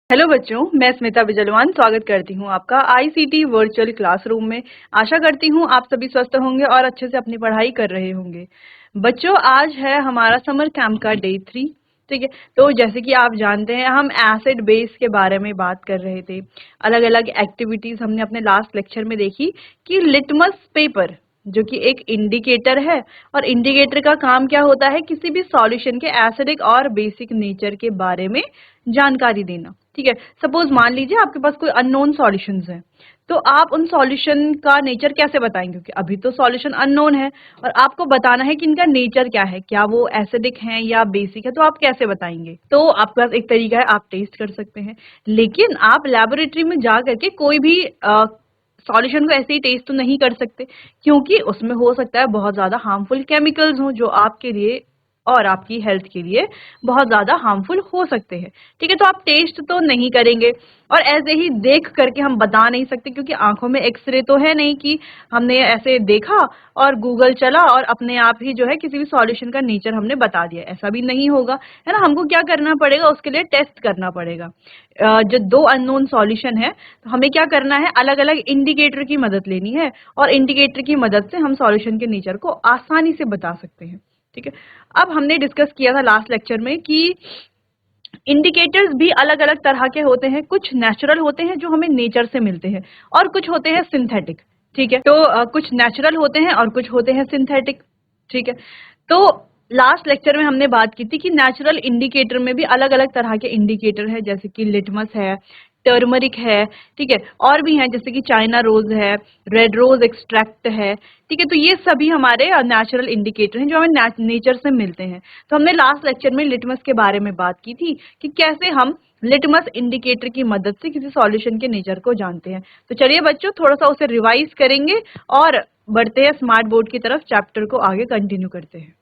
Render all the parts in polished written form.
Hello बच्चों, मैं स्मिता बिजलवान स्वागत करती हूँ आपका आईसीटी वर्चुअल क्लासरूम में। आशा करती हूँ आप सभी स्वस्थ होंगे और अच्छे से अपनी पढ़ाई कर रहे होंगे। बच्चों, आज है हमारा समर कैंप का डे 3। ठीक है, तो जैसे कि आप जानते हैं हम एसिड बेस के बारे में बात कर रहे थे। अलग अलग एक्टिविटीज हमने अपने लास्ट लेक्चर में देखी कि लिटमस पेपर जो कि एक इंडिकेटर है, और इंडिकेटर का काम क्या होता है, किसी भी सॉल्यूशन के एसिडिक और बेसिक नेचर के बारे में जानकारी देना। ठीक है, सपोज मान लीजिए आपके पास कोई अननोन सॉल्यूशंस हैं, तो आप उन सॉल्यूशन का नेचर कैसे बताएंगे, क्योंकि अभी तो सॉल्यूशन अननोन है और आपको बताना है कि इनका नेचर क्या है, क्या वो एसिडिक है या बेसिक है, तो आप कैसे बताएंगे। तो आपके पास एक तरीका है, आप टेस्ट कर सकते हैं, लेकिन आप लेबोरेटरी में जा करके कोई भी सॉल्यूशन को ऐसे ही टेस्ट तो नहीं कर सकते, क्योंकि उसमें हो सकता है बहुत ज्यादा हार्मफुल केमिकल्स हों जो आपके लिए और आपकी हेल्थ के लिए बहुत ज्यादा हार्मफुल हो सकते हैं। ठीक है, तो आप टेस्ट तो नहीं करेंगे और ऐसे ही देख करके हम बता नहीं सकते, क्योंकि आंखों में एक्सरे तो है नहीं कि हमने ऐसे देखा और गूगल चला और अपने आप ही जो है किसी भी सॉल्यूशन का नेचर हमने बता दिया, ऐसा भी नहीं होगा, है ना। हमको क्या करना पड़ेगा, उसके लिए टेस्ट करना पड़ेगा। जो दो अननोन सॉल्यूशन है, तो हमें क्या करना है, अलग अलग इंडिकेटर की मदद लेनी है और इंडिकेटर की मदद से हम सॉल्यूशन के नेचर को आसानी से बता सकते हैं। ठीक है, अब हमने डिस्कस किया था लास्ट लेक्चर में कि इंडिकेटर्स भी अलग अलग तरह के होते हैं। कुछ नेचुरल होते हैं जो हमें नेचर से मिलते हैं और कुछ होते हैं सिंथेटिक। ठीक है, तो कुछ नेचुरल होते हैं और कुछ होते हैं सिंथेटिक। ठीक है, तो लास्ट लेक्चर में हमने बात की थी कि नेचुरल इंडिकेटर में भी अलग अलग तरह के इंडिकेटर है, जैसे कि लिटमस है, टर्मरिक है, ठीक है, और भी हैं जैसे कि चाइना रोज है, रेड रोज एक्सट्रैक्ट है। ठीक है, तो ये सभी हमारे नेचुरल इंडिकेटर हैं जो हमें नेचर से मिलते हैं। तो हमने लास्ट लेक्चर में लिटमस के बारे में बात की थी कि कैसे हम लिटमस इंडिकेटर की मदद से किसी सॉल्यूशन के नेचर को जानते हैं। तो चलिए बच्चों, थोड़ा सा उसे रिवाइज करेंगे और बढ़ते हैं स्मार्ट बोर्ड की तरफ, चैप्टर को आगे कंटिन्यू करते हैं।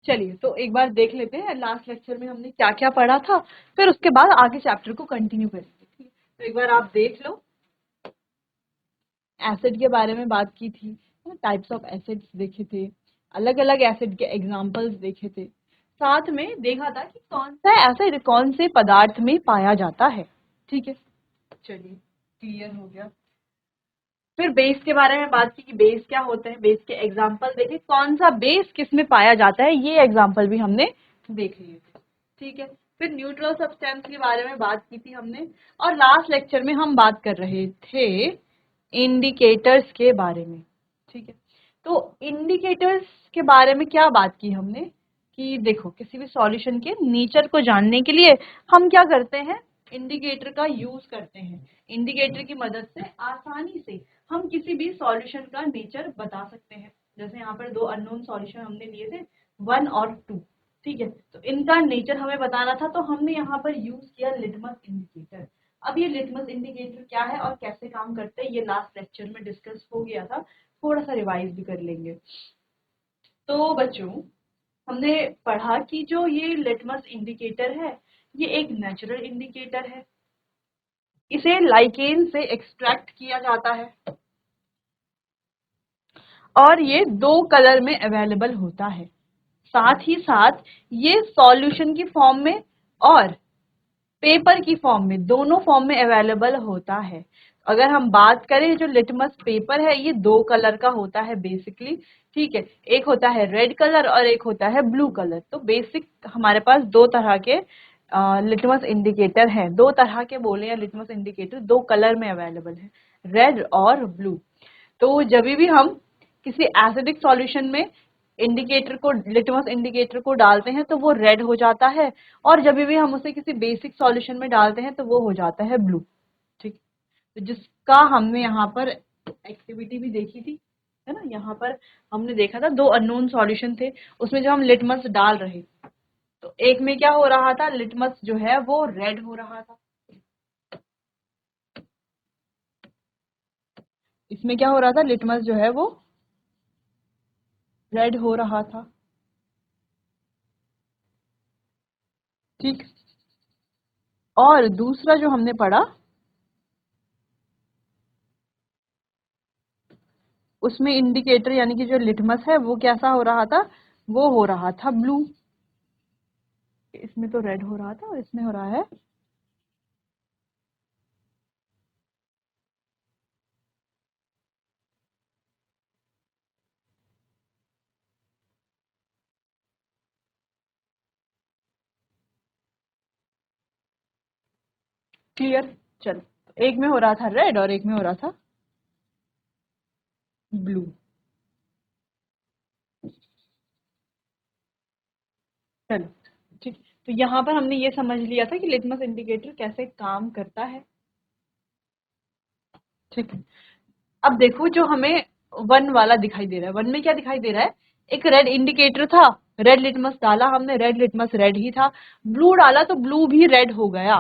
चलिए, तो एक बार देख लेते हैं लास्ट लेक्चर में हमने क्या क्या पढ़ा था, फिर उसके बाद आगे चैप्टर को कंटिन्यू करेंगे। ठीक है, तो एक बार आप देख लो। एसिड के बारे में बात की थी, टाइप्स ऑफ एसिड्स देखे थे, अलग अलग एसिड के एग्जांपल्स देखे थे, साथ में देखा था कि कौन सा एसिड कौन से पदार्थ में पाया जाता है। ठीक है, चलिए क्लियर हो गया। फिर बेस के बारे में बात की कि बेस क्या होते हैं, बेस के एग्जांपल देखे, कौन सा बेस किस में पाया जाता है, ये एग्जांपल भी हमने देख लिए थे। ठीक है, फिर न्यूट्रल सब्सटेंस के बारे में बात की थी हमने, और लास्ट लेक्चर में हम बात कर रहे थे इंडिकेटर्स के बारे में। ठीक है, तो इंडिकेटर्स के बारे में क्या बात की हमने कि देखो, किसी भी सॉल्यूशन के नेचर को जानने के लिए हम क्या करते हैं, इंडिकेटर का यूज करते हैं। इंडिकेटर की मदद से आसानी से हम किसी भी सॉल्यूशन का नेचर बता सकते हैं। जैसे यहाँ पर दो अननोन सॉल्यूशन हमने लिए थे, 1 और 2। ठीक है, तो इनका नेचर हमें बताना था, तो हमने यहाँ पर यूज किया लिटमस इंडिकेटर। अब ये लिटमस इंडिकेटर क्या है और कैसे काम करते हैं, ये लास्ट लेक्चर में डिस्कस हो गया था, थोड़ा सा रिवाइज भी कर लेंगे। तो बच्चों, हमने पढ़ा कि जो ये लिटमस इंडिकेटर है, ये एक नेचुरल इंडिकेटर है। इसे लाइकेन से एक्सट्रैक्ट किया जाता है और ये दो कलर में अवेलेबल होता है। साथ ही साथ ये सॉल्यूशन की फॉर्म में और पेपर की फॉर्म में, दोनों फॉर्म में अवेलेबल होता है। अगर हम बात करें, जो लिटमस पेपर है ये दो कलर का होता है बेसिकली। ठीक है, एक होता है रेड कलर और एक होता है ब्लू कलर। तो बेसिक हमारे पास दो तरह के लिटमस इंडिकेटर हैं, दो तरह के बोले या लिटमस इंडिकेटर दो कलर में अवेलेबल है, रेड और ब्लू। तो जब भी हम किसी एसिडिक सॉल्यूशन में इंडिकेटर को, लिटमस इंडिकेटर को डालते हैं तो वो रेड हो जाता है, और जब भी हम उसे किसी बेसिक सॉल्यूशन में डालते हैं तो वो हो जाता है ब्लू। ठीक, तो जिसका हमने यहाँ पर एक्टिविटी भी देखी थी, है ना। यहाँ पर हमने देखा था दो अननोन सॉल्यूशन थे, उसमें जब हम लिटमस डाल रहे तो एक में क्या हो रहा था, लिटमस जो है वो रेड हो रहा था, इसमें क्या हो रहा था, लिटमस जो है वो रेड हो रहा था। ठीक, और दूसरा जो हमने पढ़ा, उसमें इंडिकेटर यानी कि जो लिटमस है वो कैसा हो रहा था, वो हो रहा था ब्लू। इसमें तो रेड हो रहा था और इसमें हो रहा है क्लियर। चल, एक में हो रहा था रेड और एक में हो रहा था ब्लू। चलो ठीक। तो यहाँ पर हमने ये समझ लिया था कि लिटमस इंडिकेटर कैसे काम करता है। ठीक है, अब देखो जो हमें वन वाला दिखाई दे रहा है, वन में क्या दिखाई दे रहा है, एक रेड इंडिकेटर था, रेड लिटमस डाला हमने, रेड लिटमस रेड ही था, ब्लू डाला तो ब्लू भी रेड हो गया,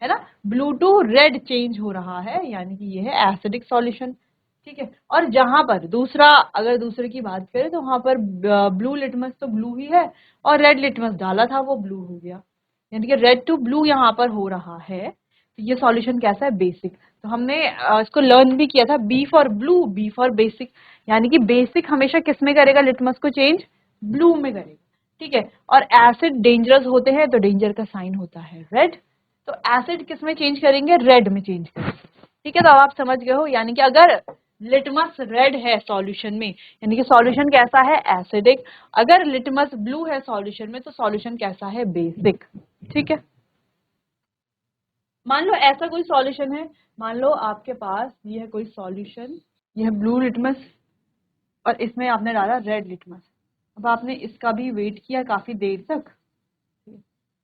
है ना, ब्लू टू रेड चेंज हो रहा है, यानी कि ये है एसिडिक सॉल्यूशन। ठीक है, और जहां पर दूसरा, अगर दूसरे की बात करें तो वहां पर ब्लू लिटमस तो ब्लू ही है और रेड लिटमस डाला था वो ब्लू हो गया, यानी कि रेड टू ब्लू यहाँ पर हो रहा है। तो ये सॉल्यूशन कैसा है, बेसिक। तो हमने इसको लर्न भी किया था, B for blue, B for basic, यानी कि बेसिक हमेशा किस में करेगा, लिटमस को चेंज ब्लू में करेगा। ठीक है, और एसिड डेंजरस होते हैं तो डेंजर का साइन होता है रेड, तो एसिड किस में चेंज करेंगे, रेड में चेंज करेंगे। ठीक है, तो अब आप समझ गए हो, यानी कि अगर लिटमस रेड है सॉल्यूशन में, यानी कि सॉल्यूशन कैसा है, एसिडिक। अगर लिटमस ब्लू है सॉल्यूशन में तो सॉल्यूशन कैसा है, बेसिक। ठीक है, मान लो ऐसा कोई सॉल्यूशन है, मान लो आपके पास ये है कोई सॉल्यूशन, ये है ब्लू लिटमस और इसमें आपने डाला रेड लिटमस। अब आपने इसका भी वेट किया काफी देर तक,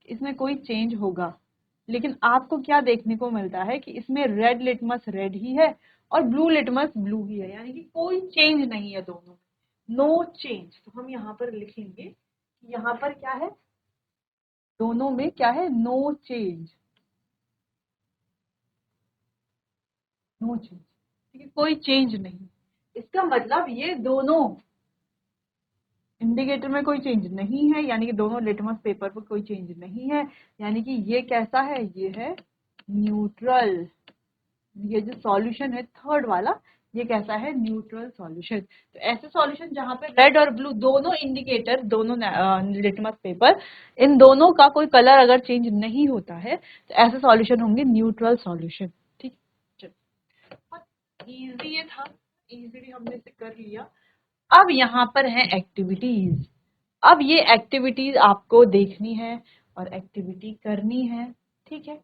इसमें कोई चेंज होगा, लेकिन आपको क्या देखने को मिलता है कि इसमें रेड लिटमस रेड ही है और ब्लू लिटमस ब्लू ही है, यानी कि कोई चेंज नहीं है दोनों में, नो चेंज। तो हम यहाँ पर लिखेंगे, यहाँ पर क्या है, दोनों में क्या है, नो चेंज, नो चेंज। ठीक है, कोई चेंज नहीं, इसका मतलब ये दोनों इंडिकेटर में कोई चेंज नहीं है, यानी कि दोनों लिटमस पेपर पर कोई चेंज नहीं है, यानी कि ये कैसा है, ये है न्यूट्रल। ये जो सॉल्यूशन है थर्ड वाला, ये कैसा है, न्यूट्रल सॉल्यूशन। तो ऐसे सॉल्यूशन जहां पे रेड और ब्लू दोनों इंडिकेटर, दोनों लिटमस पेपर, इन दोनों का कोई कलर अगर चेंज नहीं होता है तो ऐसे सॉल्यूशन होंगे न्यूट्रल सॉल्यूशन। ठीक, चलो इजी ये था, इजीली हमने इसे कर लिया। अब यहाँ पर है एक्टिविटीज, अब ये एक्टिविटीज आपको देखनी है और एक्टिविटी करनी है। ठीक है,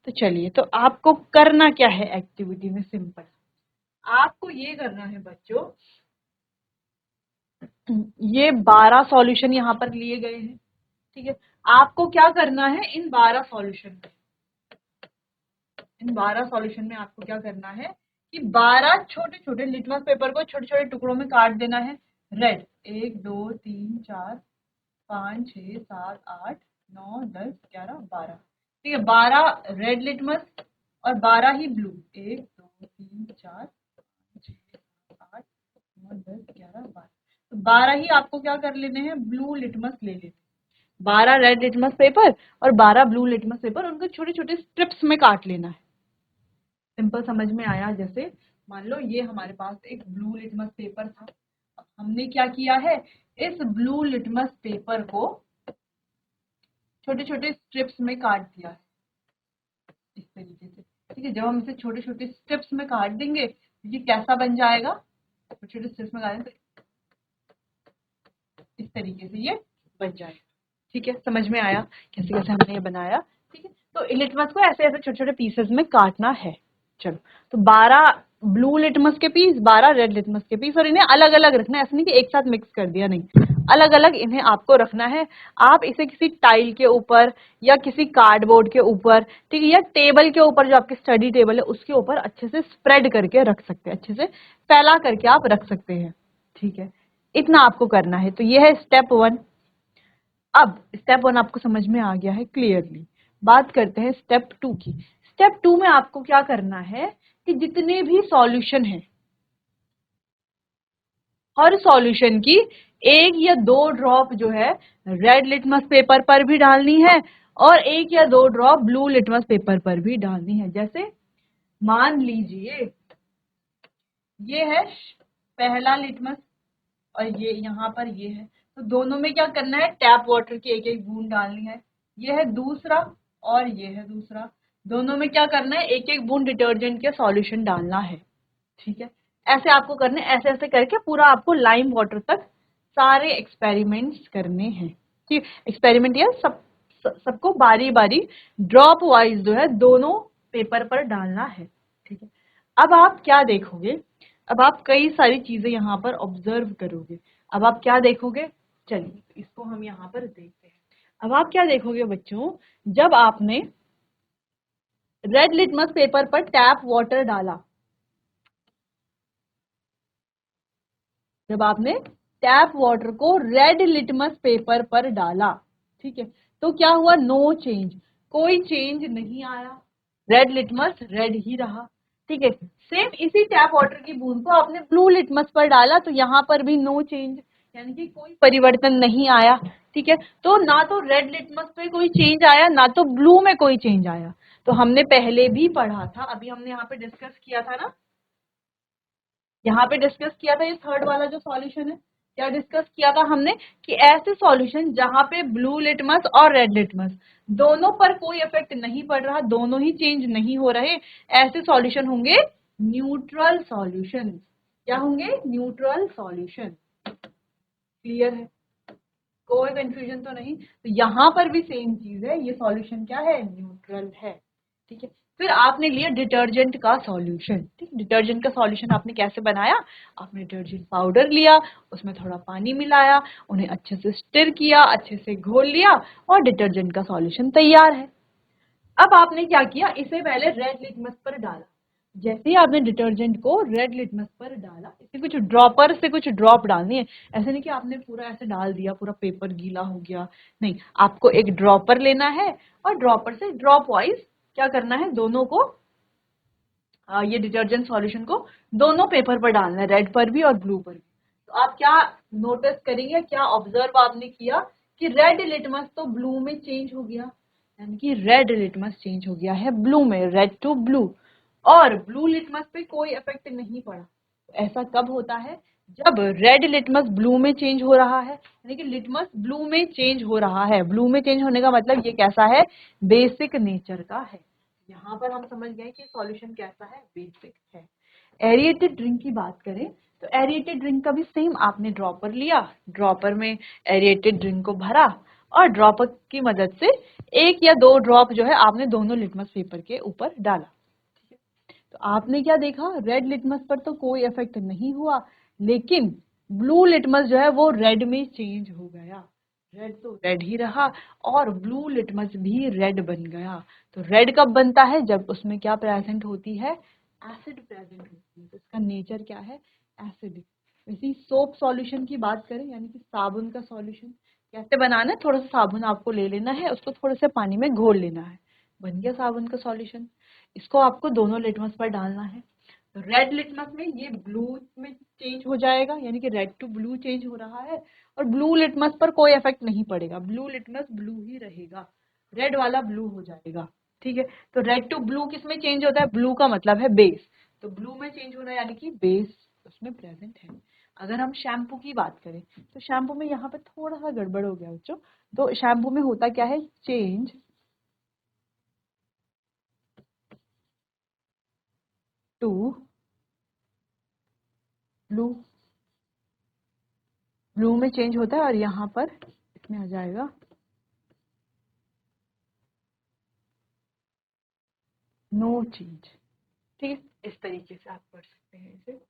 तो चलिए, तो आपको करना क्या है एक्टिविटी में, सिंपल, आपको ये करना है बच्चों, ये 12 सॉल्यूशन यहाँ पर लिए गए हैं। ठीक है, आपको क्या करना है, इन 12 सॉल्यूशन में आपको क्या करना है कि 12 छोटे छोटे लिटमस पेपर को छोटे छोटे टुकड़ों में काट देना है। रेड, 1 2 3 4 5 6 7 8 9 10 11 12। ठीक है, 12 रेड लिटमस और 12 ही ब्लू, 1 2 3 4 5 6 7 8 9 10 11 12। तो 12 ही आपको क्या कर लेने हैं, ब्लू लिटमस ले लेने, 12 रेड लिटमस पेपर और 12 ब्लू लिटमस पेपर, उनको छोटे छोटे स्ट्रिप्स में काट लेना है। सिंपल, समझ में आया। जैसे मान लो ये हमारे पास एक ब्लू लिटमस पेपर था, अब हमने क्या किया है, इस ब्लू लिटमस पेपर को छोटे छोटे स्ट्रिप्स में काट दिया है, इस तरीके से। ठीक है, जब हम इसे छोटे छोटे स्ट्रिप्स में काट देंगे तो ये कैसा बन जाएगा, छोटे छोटे स्ट्रिप्स में काटेंगे तो इस तरीके से ये बन जाएगा। ठीक है, समझ में आया कैसे कैसे हमने ये बनाया। ठीक है, तो लिटमस को ऐसे ऐसे छोटे छोटे पीसेस में काटना है। चलो, तो 12 ब्लू लिटमस के पीस, 12 रेड लिटमस के पीस, और इन्हें अलग अलग रखना है, ऐसा नहीं कि एक साथ मिक्स कर दिया, नहीं, अलग अलग इन्हें आपको रखना है। आप इसे किसी टाइल के ऊपर या किसी कार्डबोर्ड के ऊपर, ठीक है, या टेबल के ऊपर, जो आपकी स्टडी टेबल है उसके ऊपर अच्छे से स्प्रेड करके रख सकते हैं, अच्छे से फैला करके आप रख सकते हैं। ठीक है, इतना आपको करना है। तो ये है स्टेप 1। अब स्टेप 1 आपको समझ में आ गया है क्लियरली। बात करते हैं स्टेप 2 की। स्टेप 2 में आपको क्या करना है कि जितने भी सॉल्यूशन है, हर सॉल्यूशन की 1 या 2 ड्रॉप जो है रेड लिटमस पेपर पर भी डालनी है और 1 या 2 ड्रॉप ब्लू लिटमस पेपर पर भी डालनी है। जैसे मान लीजिए ये है पहला लिटमस और ये यहाँ पर ये है, तो दोनों में क्या करना है, टैप वाटर की एक एक बूंद डालनी है। ये है दूसरा और ये है दूसरा। दोनों में क्या करना है, एक एक बूंद डिटर्जेंट के सॉल्यूशन डालना है। ठीक है, ऐसे आपको करने, ऐसे ऐसे करके पूरा आपको लाइम वाटर तक सारे एक्सपेरिमेंट्स करने हैं। ठीक, एक्सपेरिमेंट या सबको बारी बारी ड्रॉप वाइज जो है दोनों पेपर पर डालना है। ठीक है, अब आप क्या देखोगे, अब आप कई सारी चीजें यहाँ पर ऑब्जर्व करोगे। अब आप क्या देखोगे, चलिए इसको हम यहाँ पर देखते हैं। अब आप क्या देखोगे बच्चों, जब आपने रेड लिटमस पेपर पर टैप वाटर डाला, जब आपने टैप वाटर को रेड लिटमस पेपर पर डाला, ठीक है, तो क्या हुआ, नो चेंज, कोई चेंज नहीं आया, रेड लिटमस रेड ही रहा। ठीक है, सेम इसी टैप वाटर की बूंद को आपने ब्लू लिटमस पर डाला तो यहाँ पर भी नो चेंज, यानी कि कोई परिवर्तन नहीं आया। ठीक है, तो ना तो रेड लिटमस पे कोई चेंज आया, ना तो ब्लू में कोई चेंज आया। तो हमने पहले भी पढ़ा था, अभी हमने यहाँ पे डिस्कस किया था ना, यहाँ पे डिस्कस किया था, ये थर्ड वाला जो सॉल्यूशन है, क्या डिस्कस किया था हमने, कि ऐसे सॉल्यूशन जहां पे ब्लू लिटमस और रेड लिटमस दोनों पर कोई इफेक्ट नहीं पड़ रहा, दोनों ही चेंज नहीं हो रहे, ऐसे सॉल्यूशन होंगे न्यूट्रल सॉल्यूशन। क्या होंगे, न्यूट्रल सॉल्यूशन। क्लियर है, कोई कंफ्यूजन तो नहीं। तो यहाँ पर भी सेम चीज है, ये सॉल्यूशन क्या है, न्यूट्रल है। ठीक है, फिर आपने लिया डिटर्जेंट का सॉल्यूशन। ठीक, डिटर्जेंट का सॉल्यूशन आपने कैसे बनाया, आपने डिटर्जेंट पाउडर लिया, उसमें थोड़ा पानी मिलाया, उन्हें अच्छे से स्टिर किया, अच्छे से घोल लिया और डिटर्जेंट का सॉल्यूशन तैयार है। अब आपने क्या किया, इसे पहले रेड लिटमस पर डाला। जैसे ही आपने डिटर्जेंट को रेड लिटमस पर डाला, इसे कुछ ड्रॉपर से कुछ ड्रॉप डालनी है। ऐसे नहीं कि आपने पूरा ऐसे डाल दिया, पूरा पेपर गीला हो गया, नहीं, आपको एक ड्रॉपर लेना है और ड्रॉपर से ड्रॉप वाइज क्या करना है, दोनों को ये डिटर्जेंट सॉल्यूशन को दोनों पेपर पर डालना है, रेड पर भी और ब्लू पर भी। तो आप क्या नोटिस करेंगे, क्या ऑब्जर्व आपने किया कि रेड लिटमस तो ब्लू में चेंज हो गया, यानी कि रेड लिटमस चेंज हो गया है ब्लू में, रेड टू ब्लू, और ब्लू लिटमस पे कोई इफेक्ट नहीं पड़ा। तो ऐसा कब होता है, जब रेड लिटमस ब्लू में चेंज हो रहा है, यानी कि लिटमस ब्लू में चेंज हो रहा है। ब्लू में चेंज होने का मतलब ये कैसा है, बेसिक नेचर का है। यहाँ पर हम समझ गए कि सॉल्यूशन कैसा है, बेसिक है। एरिएटेड ड्रिंक की बात करें तो एरिएटेड ड्रिंक का भी सेम, आपने ड्रॉपर लिया, ड्रॉपर में एरिएटेड ड्रिंक को भरा और ड्रॉपर की मदद से एक या दो ड्रॉप जो है आपने दोनों लिटमस पेपर के ऊपर डाला। तो आपने क्या देखा, रेड लिटमस पर तो कोई इफेक्ट नहीं हुआ, लेकिन ब्लू लिटमस जो है वो रेड में चेंज हो गया। रेड तो रेड ही रहा और ब्लू लिटमस भी रेड बन गया। तो रेड कब बनता है, जब उसमें क्या प्रेजेंट होती है, एसिड प्रेजेंट होती है। तो इसका नेचर क्या है, एसिडिक। इसी सोप सॉल्यूशन की बात करें, यानी कि साबुन का सॉल्यूशन कैसे बनाना है, थोड़ा सा साबुन आपको ले लेना है, उसको थोड़े से पानी में घोल लेना है, बन गया साबुन का सॉल्यूशन। इसको आपको दोनों लिटमस पर डालना है। तो रेड लिटमस में ये ब्लू में चेंज हो जाएगा, यानी कि रेड टू ब्लू चेंज हो रहा है, और ब्लू लिटमस पर कोई इफेक्ट नहीं पड़ेगा, ब्लू लिटमस ब्लू ही रहेगा, रेड वाला ब्लू हो जाएगा। ठीक है, तो रेड टू ब्लू किस में चेंज होता है, ब्लू का मतलब है बेस, तो ब्लू में चेंज होना है, यानी कि बेस उसमें प्रेजेंट है। अगर हम शैम्पू की बात करें तो शैम्पू में यहाँ पे थोड़ा सा गड़बड़ हो गया बच्चों। तो शैम्पू में होता क्या है, चेंज टू ब्लू, ब्लू में चेंज होता है और यहाँ पर इसमें आ जाएगा नो चेंज। ठीक है, इस तरीके से आप पढ़ सकते हैं इसे।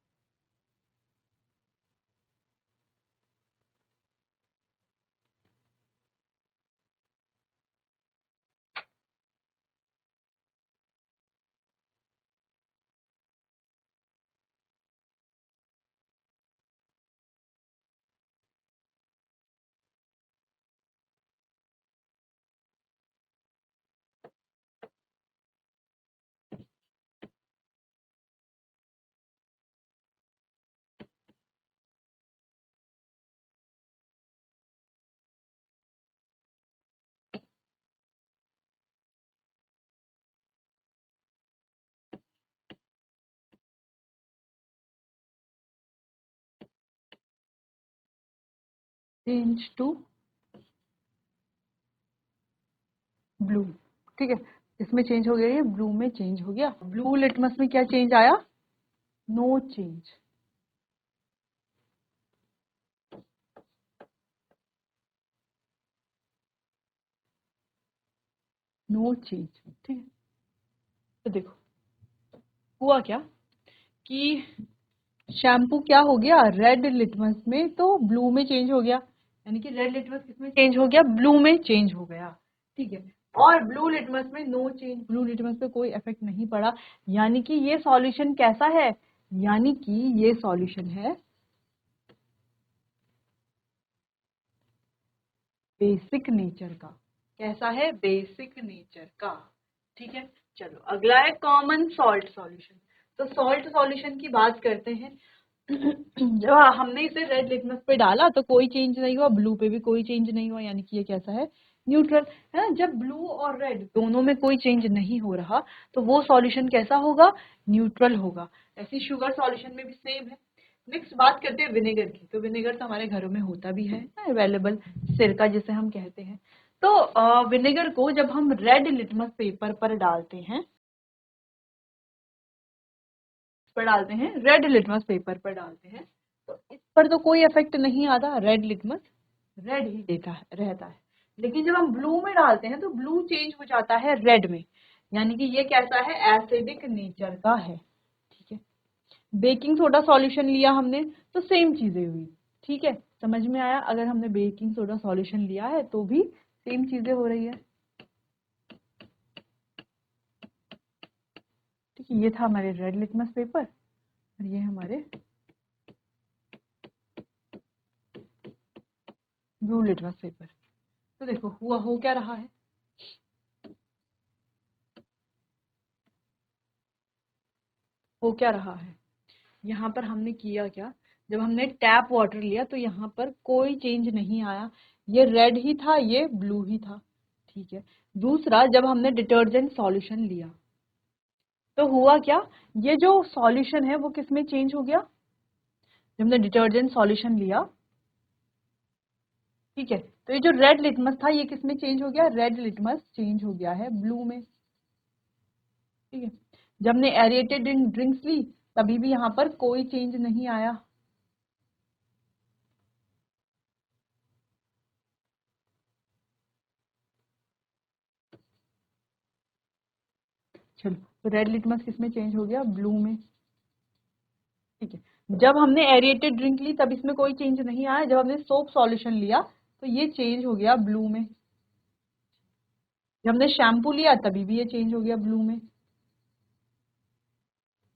Change to blue. ठीक है, इसमें चेंज हो गया, ये ब्लू में चेंज हो गया। ब्लू लिटमस में क्या चेंज आया? No change. No change. ठीक है, तो देखो हुआ क्या कि शैम्पू क्या हो गया, रेड लिटमस में तो ब्लू में चेंज हो गया, यानी कि रेड लिटमस किसमें चेंज हो गया? ब्लू में चेंज हो गया। ठीक है, और ब्लू लिटमस में नो चेंज, ब्लू लिटमस पे कोई इफेक्ट नहीं पड़ा। यानी कि ये सॉल्यूशन कैसा है? यानी कि ये सॉल्यूशन है बेसिक नेचर का। कैसा है? बेसिक नेचर का। ठीक है, चलो अगला है कॉमन सॉल्ट सॉल्यूशन। तो सॉल्ट सॉल्यूशन की बात करते हैं। जब हमने इसे रेड लिटमस पे डाला तो कोई चेंज नहीं हुआ, ब्लू पे भी कोई चेंज नहीं हुआ, यानी कि ये कैसा है? न्यूट्रल है ना। जब ब्लू और रेड दोनों में कोई चेंज नहीं हो रहा तो वो सॉल्यूशन कैसा होगा? न्यूट्रल होगा। ऐसी शुगर सॉल्यूशन में भी सेम है। नेक्स्ट बात करते हैं विनेगर की। तो विनेगर तो हमारे घरों में होता भी है अवेलेबल, सिरका जिसे हम कहते हैं। तो विनेगर को जब हम रेड लिटमस पेपर पर डालते हैं, रेड लिटमस पेपर पर डालते हैं, तो इस पर तो कोई इफेक्ट नहीं आता, रेड लिटमस रेड ही देता है रहता है। लेकिन जब हम ब्लू में डालते हैं तो ब्लू चेंज हो जाता है रेड में, यानी कि ये कैसा है? एसिडिक नेचर का है। ठीक है, बेकिंग सोडा सॉल्यूशन लिया हमने तो सेम चीजें हुई। ठीक है, समझ में आया? अगर हमने बेकिंग सोडा सॉल्यूशन लिया है तो भी सेम चीजें हो रही है। ठीक है, ये था हमारे रेड लिटमस पेपर और ये हमारे ब्लू लिटमस पेपर। तो देखो हुआ हो क्या रहा है? हो क्या रहा है? यहाँ पर हमने किया क्या? जब हमने टैप वाटर लिया तो यहाँ पर कोई चेंज नहीं आया, ये रेड ही था, ये ब्लू ही था। ठीक है, दूसरा जब हमने डिटर्जेंट सॉल्यूशन लिया तो हुआ क्या? ये जो सॉल्यूशन है वो किस में चेंज हो गया? जब हमने डिटर्जेंट सॉल्यूशन लिया, ठीक है, तो ये जो रेड लिटमस था ये किस में चेंज हो गया? रेड लिटमस चेंज हो गया है ब्लू में। ठीक है, जब हमने एरिएटेड ड्रिंक्स ली तभी भी यहाँ पर कोई चेंज नहीं आया। चलो, तो रेड लिटमस किस में चेंज हो गया? ब्लू में। ठीक है, जब हमने एरिएटेड ड्रिंक ली तब इसमें कोई चेंज नहीं आया, जब हमने सोप सॉल्यूशन लिया तो ये चेंज हो गया ब्लू में। जब हमने शैम्पू लिया तभी भी ये चेंज हो गया ब्लू में।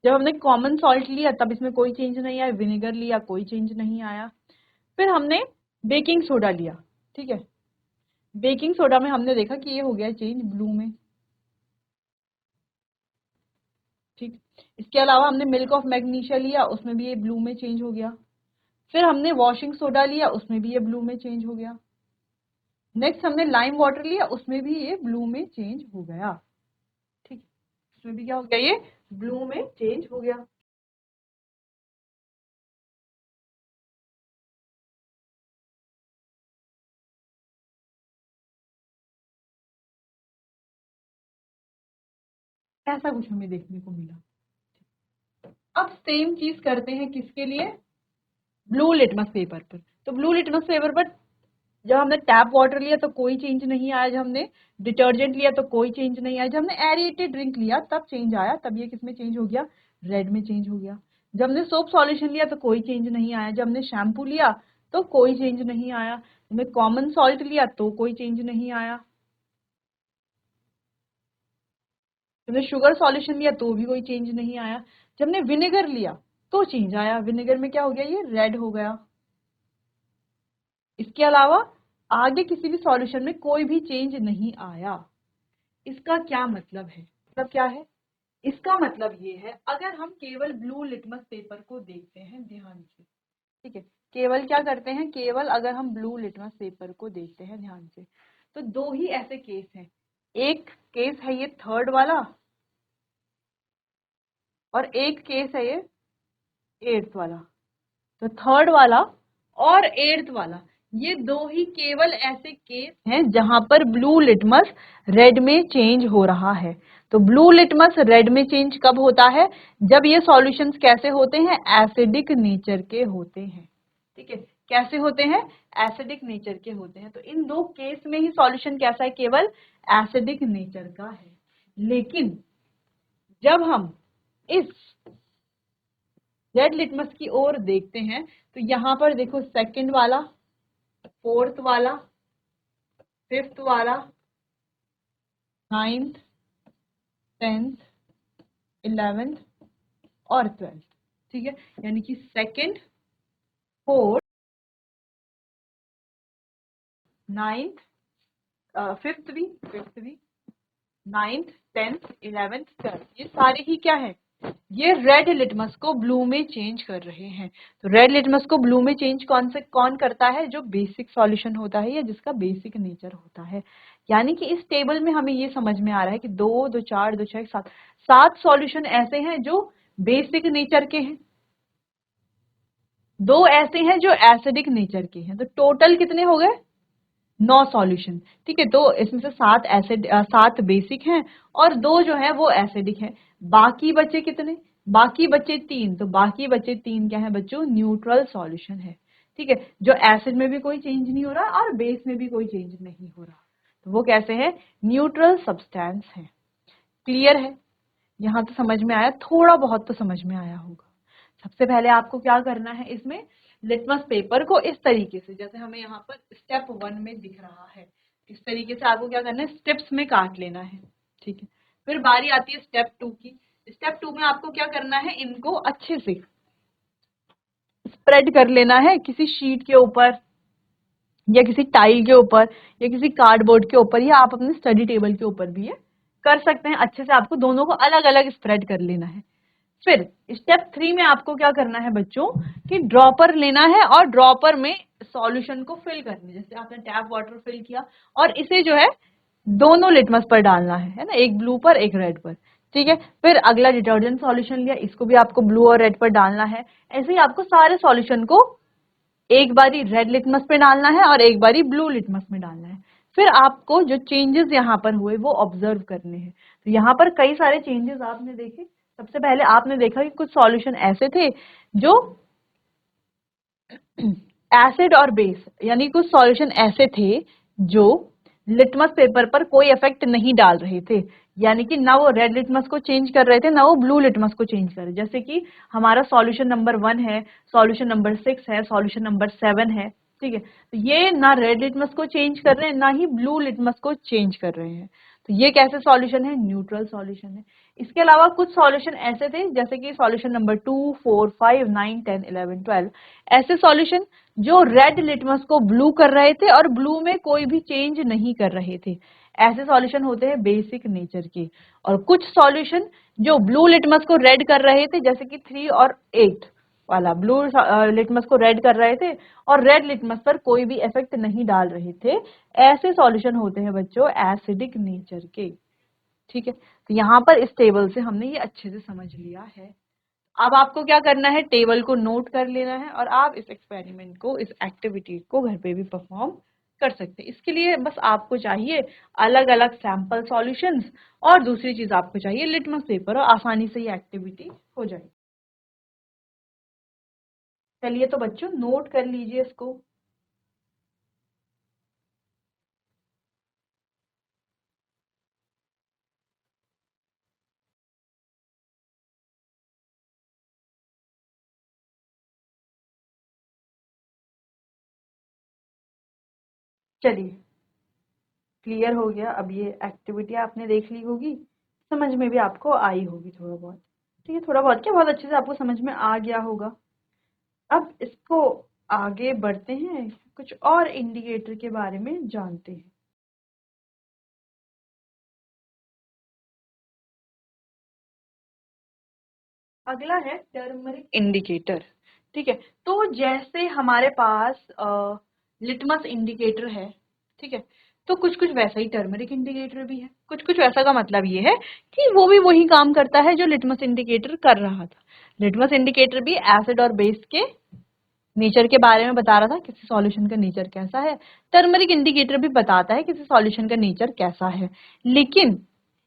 जब हमने कॉमन सॉल्ट लिया तब इसमें कोई चेंज नहीं आया, विनेगर लिया कोई चेंज नहीं आया। फिर हमने बेकिंग सोडा लिया। ठीक है, बेकिंग सोडा में हमने देखा कि ये हो गया चेंज ब्लू में। ठीक, इसके अलावा हमने मिल्क ऑफ मैग्नीशिया लिया, उसमें भी ये ब्लू में चेंज हो गया। फिर हमने वॉशिंग सोडा लिया, उसमें भी ये ब्लू में चेंज हो गया। नेक्स्ट हमने लाइम वाटर लिया, उसमें भी ये ब्लू में चेंज हो गया। ठीक, इसमें भी क्या हो गया? ये ब्लू में चेंज हो गया। ऐसा कुछ हमें देखने को मिला। अब सेम चीज करते हैं किसके लिए? ब्लू लिटमस पेपर पर। तो ब्लू लिटमस पेपर पर जब हमने टैप वाटर लिया तो कोई चेंज नहीं आया, जब हमने डिटर्जेंट लिया तो कोई चेंज नहीं आया, जब हमने एरिएटेड ड्रिंक लिया तब चेंज आया, तब ये किसमें चेंज हो गया? रेड में चेंज हो गया। जब हमने सोप सॉल्यूशन लिया तो कोई चेंज नहीं आया, जब हमने शैम्पू लिया तो कोई चेंज नहीं आया, जब हमने कॉमन सॉल्ट लिया तो कोई चेंज नहीं आया, जब हमने शुगर सॉल्यूशन लिया तो भी कोई चेंज नहीं आया, जब हमने विनेगर लिया तो चेंज आया। विनेगर में क्या हो गया? ये रेड हो गया। इसके अलावा आगे किसी भी सॉल्यूशन में कोई भी चेंज नहीं आया। इसका क्या मतलब है? मतलब क्या है? इसका मतलब ये है, अगर हम केवल ब्लू लिटमस पेपर को देखते हैं ध्यान से, ठीक है, केवल क्या करते हैं? केवल अगर हम ब्लू लिटमस पेपर को देखते हैं ध्यान से तो दो ही ऐसे केस हैं। एक केस है ये थर्ड वाला और एक केस है ये एट्थ वाला। तो थर्ड वाला और एट्थ वाला, ये दो ही केवल ऐसे केस हैं जहां पर ब्लू लिटमस रेड में चेंज हो रहा है। तो ब्लू लिटमस रेड में चेंज कब होता है? जब ये सॉल्यूशंस कैसे होते हैं? एसिडिक नेचर के होते हैं। ठीक है, कैसे होते हैं? एसिडिक नेचर के होते हैं। तो इन दो केस में ही सॉल्यूशन कैसा है? केवल एसिडिक नेचर का है। लेकिन जब हम इस रेड लिटमस की ओर देखते हैं तो यहां पर देखो, सेकंड वाला, फोर्थ वाला, फिफ्थ वाला, नाइन्थ, 10th, 11th और 12th। ठीक है, यानी कि सेकंड, फोर्थ, नाइन्थ, फिफ्थ भी, नाइन्थ, 10th, 11th, 12th, ये सारे ही क्या है? ये रेड लिटमस को ब्लू में चेंज कर रहे हैं। तो रेड लिटमस को ब्लू में चेंज कौन करता है? जो बेसिक सॉल्यूशन होता है या जिसका बेसिक नेचर होता है। यानी कि इस टेबल में हमें ये समझ में आ रहा है कि 2, 2, 4, 2, 6, 7, 7 सॉल्यूशन ऐसे हैं जो बेसिक नेचर के हैं, 2 ऐसे हैं जो एसिडिक नेचर के हैं। तो टोटल कितने हो गए? 9 सॉल्यूशन। ठीक है, तो इसमें से 7 बेसिक हैं और 2 जो है वो एसिडिक हैं। बाकी बचे कितने? बाकी बचे 3। तो बाकी बचे 3 क्या है बच्चों? न्यूट्रल सॉल्यूशन है। ठीक है, जो एसिड में भी कोई चेंज नहीं हो रहा और बेस में भी कोई चेंज नहीं हो रहा, तो वो कैसे है? न्यूट्रल सब्सटेंस है। क्लियर है? यहाँ तो समझ में आया, थोड़ा बहुत तो समझ में आया होगा। सबसे पहले आपको क्या करना है, इसमें लिटमस पेपर को इस तरीके से, जैसे हमें यहाँ पर स्टेप 1 में दिख रहा है, इस तरीके से आपको क्या करना है? स्टेप्स में काट लेना है। ठीक है, फिर बारी आती है स्टेप 2 की। स्टेप 2 में आपको क्या करना है? इनको अच्छे से स्प्रेड कर लेना है किसी शीट के ऊपर या किसी टाइल के ऊपर या किसी कार्डबोर्ड के ऊपर, या आप अपने स्टडी टेबल के ऊपर भी ये कर सकते हैं। अच्छे से आपको दोनों को अलग अलग स्प्रेड कर लेना है। फिर स्टेप 3 में आपको क्या करना है बच्चों? कि ड्रॉपर लेना है और ड्रॉपर में सॉल्यूशन को फिल करना है। जैसे आपने टैप वाटर फिल किया और इसे जो है दोनों लिटमस पर डालना है ना, एक ब्लू पर एक रेड पर। ठीक है, फिर अगला डिटर्जेंट सॉल्यूशन लिया, इसको भी आपको ब्लू और रेड पर डालना है। ऐसे ही आपको सारे सॉल्यूशन को एक बारी रेड लिटमस पे डालना है और एक बारी ब्लू लिटमस में डालना है। फिर आपको जो चेंजेस यहाँ पर हुए वो ऑब्जर्व करने हैं। तो यहाँ पर कई सारे चेंजेस आपने देखे। सबसे पहले आपने देखा कि कुछ सॉल्यूशन ऐसे थे जो एसिड और बेस, यानी कुछ सॉल्यूशन ऐसे थे जो लिटमस पेपर पर कोई इफेक्ट नहीं डाल रहे थे, यानी कि ना वो रेड लिटमस को चेंज कर रहे थे ना वो ब्लू लिटमस को चेंज कर रहे। जैसे कि हमारा सॉल्यूशन नंबर 1 है, सॉल्यूशन नंबर 6 है, सॉल्यूशन नंबर 7 है। ठीक है, तो ये ना रेड लिटमस को चेंज कर रहे हैं ना ही ब्लू लिटमस को चेंज कर रहे हैं। तो ये कैसे सॉल्यूशन है? न्यूट्रल सॉल्यूशन है। इसके अलावा कुछ सॉल्यूशन ऐसे थे जैसे कि सॉल्यूशन नंबर 2, 4, 5, 9, 10, 11, 12, ऐसे सॉल्यूशन जो रेड लिटमस को ब्लू कर रहे थे और ब्लू में कोई भी चेंज नहीं कर रहे थे। ऐसे सॉल्यूशन होते हैं बेसिक नेचर के। और कुछ सॉल्यूशन जो ब्लू लिटमस को रेड कर रहे थे, जैसे कि 3 और 8 वाला, ब्लू लिटमस को रेड कर रहे थे और रेड लिटमस पर कोई भी इफेक्ट नहीं डाल रहे थे, ऐसे सॉल्यूशन होते हैं बच्चों एसिडिक नेचर के। ठीक है, तो यहाँ पर इस टेबल से हमने ये अच्छे से समझ लिया है। अब आपको क्या करना है? टेबल को नोट कर लेना है और आप इस एक्सपेरिमेंट को, इस एक्टिविटी को घर पे भी परफॉर्म कर सकते हैं। इसके लिए बस आपको चाहिए अलग अलग सैंपल सॉल्यूशंस और दूसरी चीज आपको चाहिए लिटमस पेपर, और आसानी से ये एक्टिविटी हो जाएगी। चलिए तो बच्चों नोट कर लीजिए इसको। चलिए, क्लियर हो गया। अब ये एक्टिविटी आपने देख ली होगी, समझ में भी आपको आई होगी थोड़ा बहुत। ठीक है, थोड़ा बहुत क्या, बहुत अच्छे से आपको समझ में आ गया होगा। अब इसको आगे बढ़ते हैं, कुछ और इंडिकेटर के बारे में जानते हैं। अगला है टर्मरिक इंडिकेटर। ठीक है, तो जैसे हमारे पास लिटमस इंडिकेटर है, ठीक है, तो कुछ कुछ वैसा ही टर्मरिक इंडिकेटर भी है। कुछ कुछ वैसा का मतलब ये है कि वो भी वही काम करता है जो लिटमस इंडिकेटर कर रहा था। लिटमस इंडिकेटर भी एसिड और बेस के नेचर के बारे में बता रहा था किसी सॉल्यूशन का नेचर कैसा है। टर्मरिक इंडिकेटर भी बताता है किसी सॉल्यूशन का नेचर कैसा है, लेकिन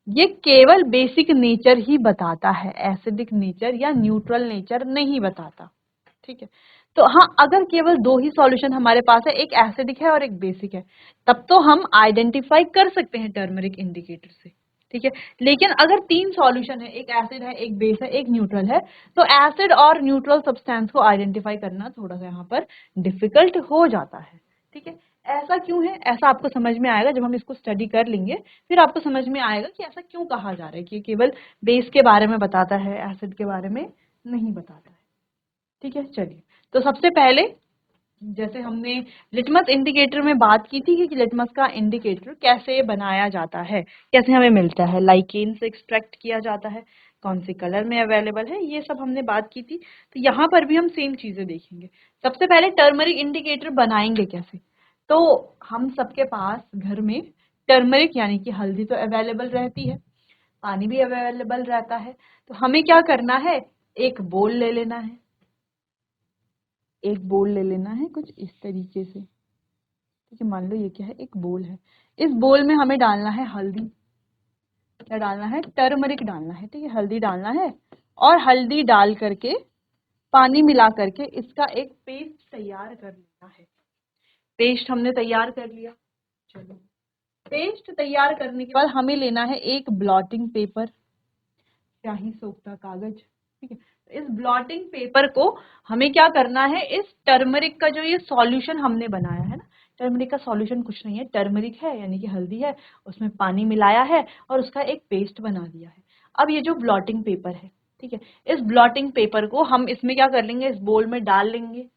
ये केवल बेसिक नेचर ही बताता है, एसिडिक नेचर या न्यूट्रल नेचर नहीं बताता। ठीक है, तो हाँ, अगर केवल दो ही सॉल्यूशन हमारे पास है, एक एसिडिक है और एक बेसिक है, तब तो हम आइडेंटिफाई कर सकते हैं टर्मरिक इंडिकेटर से। ठीक है, लेकिन अगर तीन सॉल्यूशन है, एक एसिड है, एक बेस है, एक न्यूट्रल है, तो एसिड और न्यूट्रल सब्सटेंस को आइडेंटिफाई करना थोड़ा सा यहाँ पर डिफिकल्ट हो जाता है। ठीक है, ऐसा क्यों है, ऐसा आपको समझ में आएगा जब हम इसको स्टडी कर लेंगे, फिर आपको समझ में आएगा कि ऐसा क्यों कहा जा रहा है कि केवल बेस के बारे में बताता है, एसिड के बारे में नहीं बताता है। ठीक है, चलिए, तो सबसे पहले जैसे हमने लिटमस इंडिकेटर में बात की थी कि लिटमस का इंडिकेटर कैसे बनाया जाता है, कैसे हमें मिलता है, लाइकेन से एक्सट्रैक्ट किया जाता है, कौन से कलर में अवेलेबल है, ये सब हमने बात की थी। तो यहाँ पर भी हम सेम चीजें देखेंगे। सबसे पहले टर्मरिक इंडिकेटर बनाएंगे कैसे, तो हम सबके पास घर में टर्मरिक यानी कि हल्दी तो अवेलेबल रहती है, पानी भी अवेलेबल रहता है। तो हमें क्या करना है, एक बोल ले लेना है, एक बोल ले लेना है कुछ इस तरीके से। ठीक है, मान लो ये क्या है, एक बोल है। इस बोल में हमें डालना है हल्दी, क्या डालना है, टर्मरिक डालना है। ठीक है, हल्दी डालना है और हल्दी डाल करके पानी मिला करके इसका एक पेस्ट तैयार कर लेना है। पेस्ट हमने तैयार कर लिया। चलो, पेस्ट तैयार करने के बाद हमें लेना है एक ब्लॉटिंग पेपर, स्याही सोखता कागज। ठीक है, तो इस ब्लॉटिंग पेपर को हमें क्या करना है, इस टर्मरिक का जो ये सॉल्यूशन हमने बनाया है ना, टर्मरिक का सॉल्यूशन कुछ नहीं है, टर्मरिक है यानी कि हल्दी है, उसमें पानी मिलाया है और उसका एक पेस्ट बना दिया है। अब ये जो ब्लॉटिंग पेपर है, ठीक है, इस ब्लॉटिंग पेपर को हम इसमें क्या कर लेंगे, इस बोल में डाल लेंगे,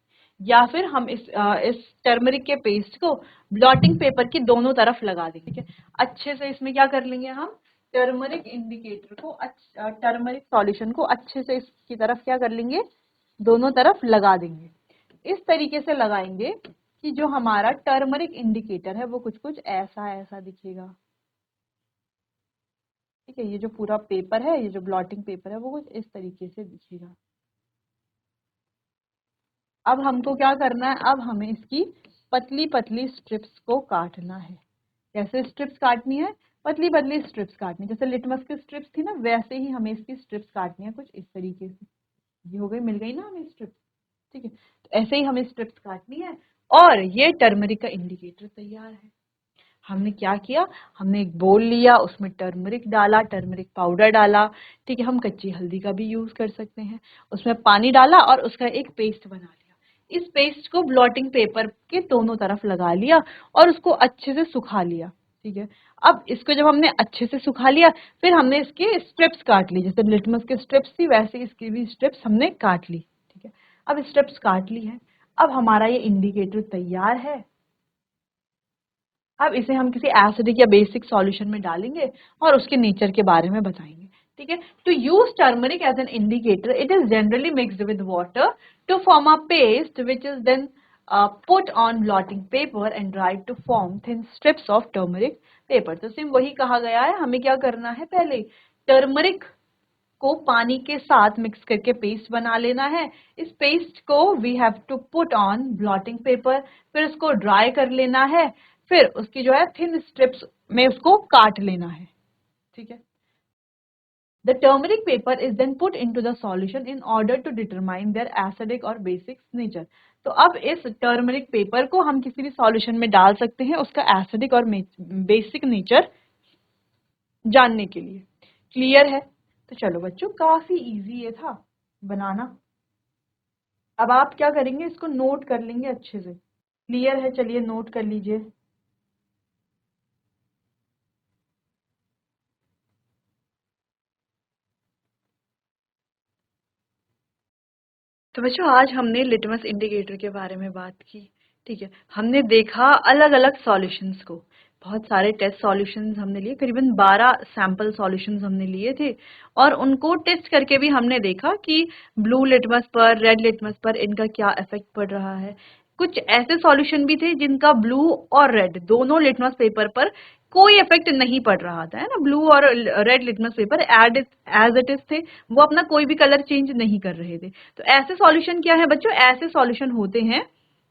या फिर हम इस टर्मरिक के पेस्ट को ब्लॉटिंग पेपर की दोनों तरफ लगा देंगे। ठीक है, अच्छे से इसमें क्या कर लेंगे, हम टर्मरिक इंडिकेटर को, टर्मरिक सॉल्यूशन को अच्छे से इसकी तरफ क्या कर लेंगे, दोनों तरफ लगा देंगे। इस तरीके से लगाएंगे कि जो हमारा टर्मरिक इंडिकेटर है वो कुछ कुछ ऐसा ऐसा दिखेगा। ठीक है, ये जो पूरा पेपर है, ये जो ब्लॉटिंग पेपर है, वो कुछ इस तरीके से दिखेगा। अब हमको क्या करना है, अब हमें इसकी पतली पतली स्ट्रिप्स को काटना है। कैसे स्ट्रिप्स काटनी है, पतली पतली स्ट्रिप्स काटनी, जैसे लिटमस की स्ट्रिप्स थी ना, वैसे ही हमें इसकी स्ट्रिप्स काटनी है कुछ इस तरीके से। ये हो गई, मिल गई ना हमें स्ट्रिप्स। ठीक है, तो ऐसे ही हमें स्ट्रिप्स काटनी है और ये टर्मरिक का इंडिकेटर तैयार है। हमने क्या किया, हमने एक बोल लिया, उसमें टर्मरिक डाला, टर्मरिक पाउडर डाला। ठीक है, हम कच्ची हल्दी का भी यूज कर सकते हैं, उसमें पानी डाला और उसका एक पेस्ट बना लिया। इस पेस्ट को ब्लॉटिंग पेपर के दोनों तरफ लगा लिया और उसको अच्छे से सुखा लिया। ठीक है, अब इसको जब हमने अच्छे से सुखा लिया, फिर हमने इसके स्ट्रिप्स काट ली, जैसे लिटमस के स्ट्रिप्स थी वैसे इसकी भी स्ट्रिप्स हमने काट ली। ठीक है, अब स्ट्रिप्स काट ली है, अब हमारा ये इंडिकेटर तैयार है। अब इसे हम किसी एसिडिक या बेसिक सॉल्यूशन में डालेंगे और उसके नेचर के बारे में बताएंगे। ठीक है, to use turmeric as an indicator, it is generally mixed with water to form a paste which is then put on blotting paper and dried to form thin strips of turmeric paper। तो SIM वही कहा गया है, हमें क्या करना है, पहले टर्मरिक को पानी के साथ मिक्स करके पेस्ट बना लेना है। इस पेस्ट को we have to put on blotting paper, फिर उसको ड्राई कर लेना है, फिर उसकी जो है थिन स्ट्रिप्स में उसको काट लेना है। ठीक है, the turmeric paper is then put into the solution in order to determine their acidic और बेसिक नेचर। तो अब इस टर्मरिक पेपर को हम किसी भी सॉल्यूशन में डाल सकते हैं उसका एसिडिक और बेसिक नेचर जानने के लिए। क्लियर है, तो चलो बच्चों, काफी इजी ये था बनाना। अब आप क्या करेंगे, इसको नोट कर लेंगे अच्छे से। क्लियर है, चलिए नोट कर लीजिए। तो बच्चों, आज हमने लिटमस इंडिकेटर के बारे में बात की। ठीक है, हमने देखा अलग अलग सॉल्यूशंस को, बहुत सारे टेस्ट सॉल्यूशंस हमने लिए, करीबन 12 सैंपल सॉल्यूशंस हमने लिए थे और उनको टेस्ट करके भी हमने देखा कि ब्लू लिटमस पर, रेड लिटमस पर इनका क्या इफेक्ट पड़ रहा है, कुछ ऐसे सॉल्यूशन भी थे जिनका ब्लू और रेड दोनों लिटमस पेपर पर कोई इफेक्ट नहीं पड़ रहा था, है ना। ब्लू और red litmus paper as it is थे, वो अपना कोई भी कलर चेंज नहीं कर रहे थे। तो ऐसे सॉल्यूशन क्या है बच्चों, ऐसे सॉल्यूशन होते हैं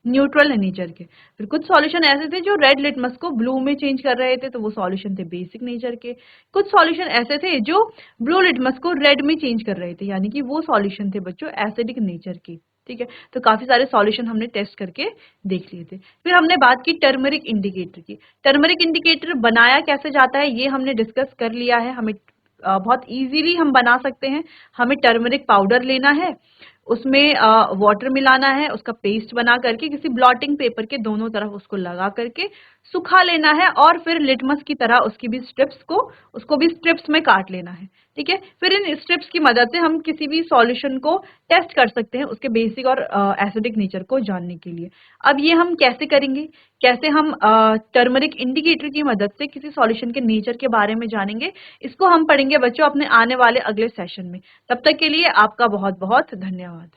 न्यूट्रल नेचर के। फिर कुछ सॉल्यूशन ऐसे थे जो रेड लिटमस को ब्लू में चेंज कर रहे थे, तो वो सॉल्यूशन थे बेसिक नेचर के। कुछ सॉल्यूशन ऐसे थे जो ब्लू लिटमस को रेड में चेंज कर रहे थे, यानी कि वो सॉल्यूशन थे बच्चों एसिडिक नेचर के। ठीक है, तो काफी सारे सॉल्यूशन हमने टेस्ट करके देख लिए थे। फिर हमने बात की टर्मरिक इंडिकेटर की। टर्मरिक इंडिकेटर बनाया कैसे जाता है ये हमने डिस्कस कर लिया है। हमें बहुत इजीली हम बना सकते हैं। हमें टर्मरिक पाउडर लेना है, उसमें वाटर मिलाना है, उसका पेस्ट बना करके किसी ब्लॉटिंग पेपर के दोनों तरफ उसको लगा करके सुखा लेना है, और फिर लिटमस की तरह उसको भी स्ट्रिप्स में काट लेना है। ठीक है, फिर इन स्ट्रिप्स की मदद से हम किसी भी सॉल्यूशन को टेस्ट कर सकते हैं उसके बेसिक और एसिडिक नेचर को जानने के लिए। अब ये हम कैसे करेंगे, कैसे हम टर्मरिक इंडिकेटर की मदद से किसी सॉल्यूशन के नेचर के बारे में जानेंगे, इसको हम पढ़ेंगे बच्चों अपने आने वाले अगले सेशन में। तब तक के लिए आपका बहुत बहुत धन्यवाद।